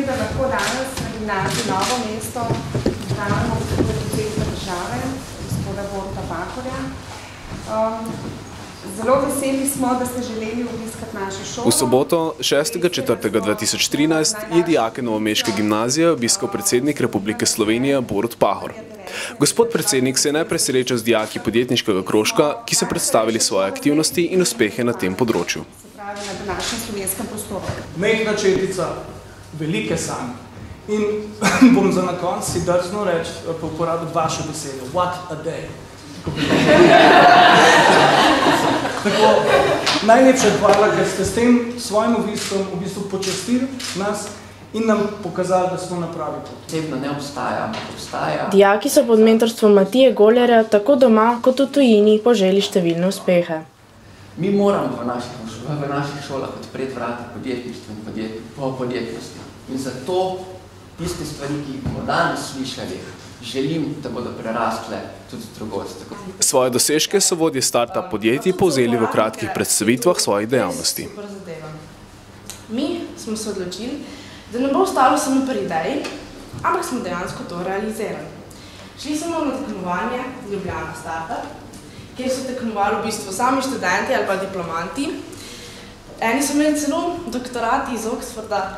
da lahko danes na gimnaziji Novo mesto zdravimo predsednika države, gospoda Boruta Pahorja. Zelo veseli smo, da ste želeli obiskati našo šolo. V soboto, 6.4.2013, je dijake novomeške gimnazije obiskal predsednik Republike Slovenije Borut Pahor. Gospod predsednik se je najprej srečal z dijaki podjetniškega krožka, ki so predstavili svoje aktivnosti in uspehe na tem področju. Na današnjem slovenskem prostoru. Mehna četica, velike sanje. In bom za na konc si drzno reči, pa uporabiti vaše besede. What a day. Tako, najlepša hvala, ker ste s tem svojim obisom v bistvu počastili nas in nam pokazali, da smo na pravi poti. Osebno ne obstaja. Dijaki so pod mentorstvom Matije Gollerja tako doma kot v tujini poželi številne uspehe. Mi moramo v naših šolah odpreti vrata podjetništva in podjetnosti. In zato tiste stvari, ki jih bomo danes slišali, želim, da bodo prerastle tudi drugod. Svoje dosežke so vodje startup podjetij povzeli v kratkih predstavitvah svojih dejavnosti. Mi smo se odločili, da ne bo ostalo samo pri ideji, ampak smo dejansko to realizirali. Šli smo na tekmovanje Ljubljana Startup, kjer so tekmovali v bistvu sami študenti ali pa diplomanti. Eni so imeli celo doktorat iz Oxforda,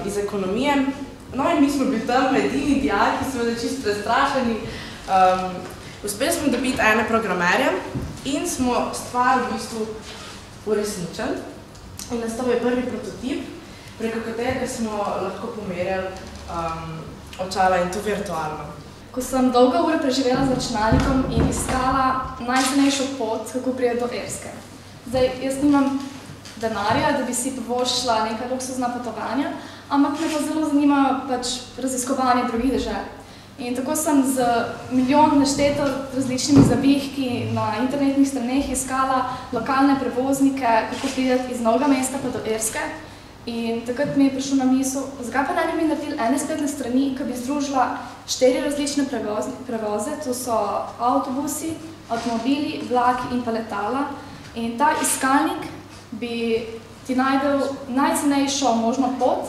iz ekonomije. No in mi smo bili tam edini dijaki, ki smo bili čisto prestrašeni. Uspeli smo dobiti ene programerje in smo stvar v bistvu uresničili. In nastal je prvi prototip, preko katerega smo lahko pomerjali očala in to virtualno. Ko sem dolgo ure preživela z računalnikom in iskala najcenejšo pot, kako priti do Irske. Zdaj, jaz nimam denarja, da bi si privoščila nekaj luksuzna potovanja, ampak me pa zelo zanima raziskovanje drugih dežel. In tako sem z milijon nešteto različnimi zavihki na internetnih straneh iskala lokalne prevoznike, kako priti iz Novega mesta pa do Irske. In takrat mi je prišlo na misel, zakaj pa ne bi naredili ene spletne strani, ki bi združila 4 različne prevoze, to so avtobusi, avtomobili, vlaki in pa letala. In ta iskalnik bi ti najdel najcenejšo možno pot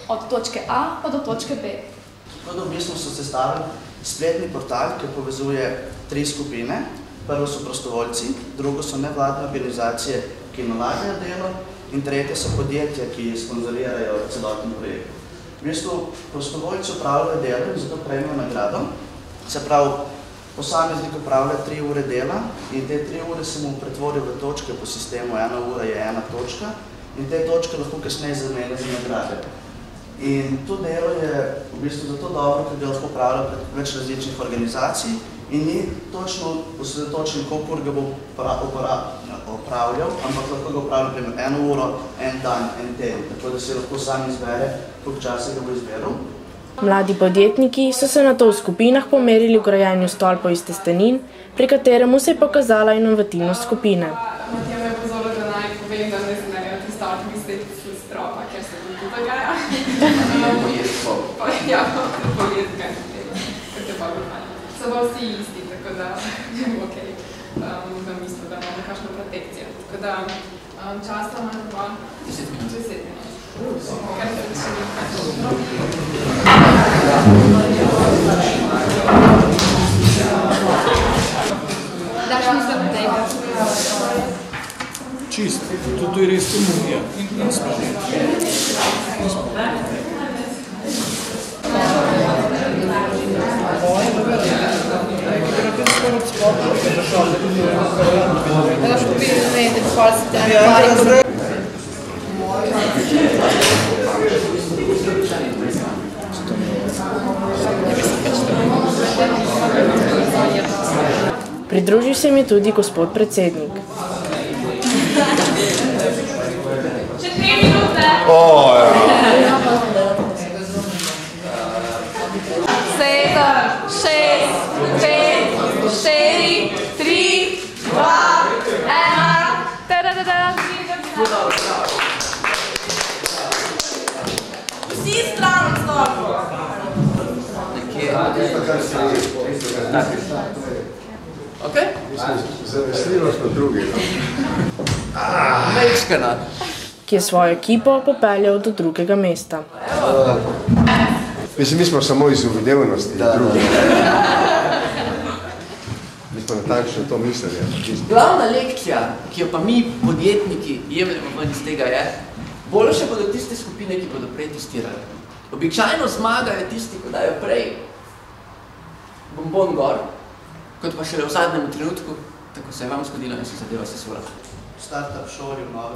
od točke A pa do točke B. Tako da v bistvu so sestavili spletni portal, ki povezuje 3 skupine. Prvo so prostovoljci, drugo so nevladne organizacije, ki nalagajo delo, in tretje so podjetja, ki sponzorirajo celoten projekt. V bistvu prostovoljci upravljajo delo in zato prejmejo nagrado. Se pravi, posameznik upravlja 3 ure dela in te 3 ure se mu pretvorijo v točke po sistemu. 1 ura je 1 točka in te točke lahko kasneje zamenijo za nagrade. In to delo je v bistvu zato dobro, ker ga lahko upravlja pred več različnih organizacij in ni točno osredotočen, koliko ga bo opravljal, ampak lahko ga upravlja primer 1 uro, 1 dan, 1 teden, tako da se lahko sam izbere, koliko časa ga bo izberal. Mladi podjetniki so se nato v skupinah pomerili v grajenju stolpov iz testenin, pri kateremu se je pokazala inovativnost skupine. Matija me je pozorila, da naj povem, da ne znajo ti stolpi iz stropa, ker se tudi dogaja. Ja, poljetka, ker te pa vrhanje. So pa vsi isti, tako da je okej, v mislu, da imamo kakšno protekcijo. Tako da časa imamo pa 10 minut. Kar se še Daš mi se tega? Čist, to je res komunija in spomnje. Pridružil se mi tudi gospod predsednik. Še 3 minute! 7, 6, 5, 4, 3, 2, 1. Vsi stran od stolpov. Ok? Zavesljivo smo drugi. Mečkana. ki je svojo ekipo popeljal do drugega mesta. Mislim, mi smo samo iz uvidevnosti drugi. Mi smo natančno to mislili. Glavna lekcija, ki jo pa mi, podjetniki, jemljamo ven iz tega je, boljše bodo tiste skupine, ki bodo prej testirali. Običajno zmagajo tisti, ko dajo prej bombon gor, kot pa šele v zadnjem trenutku, tako se je vam zgodilo in se zadeva sesula.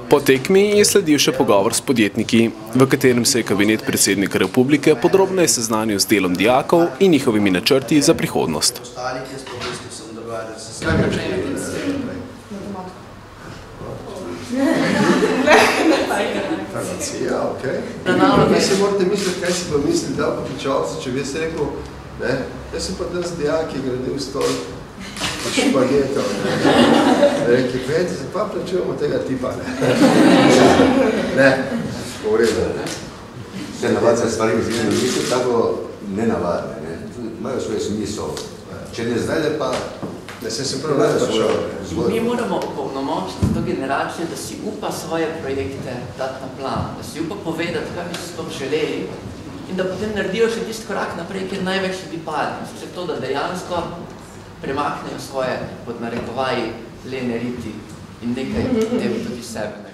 Po tekmi je sledil še pogovor s podjetniki, v katerem se je kabinet predsednika republike podrobneje seznanil z delom dijakov in njihovimi načrti za prihodnost. Farmacija, okej. Kaj si morate misliti, kaj si pa misli dal pa pričalci, če bi jaz rekel, ne, jaz sem pa dan z dijaki gradil stol, pa špagetov, rekli, pejte, pa plačujemo tega tipa, ne. Ne, povredno. Vse navadne stvari izgledno niso tako nenavadne, ne. Imajo svoje smisel. Če ne zdaj pa, ne se prav razprašal. Mi moramo opolnomočiti to generacijo, da si upa svoje projekte dati na plan, da si upa povedati, kaj bi si to želeli in da potem naredijo še tisti korak naprej, kjer največ ljudi pade. Vse to, da dejansko premaknejo svoje, pod narekovaji, lene riti in nekaj tem tudi sebe.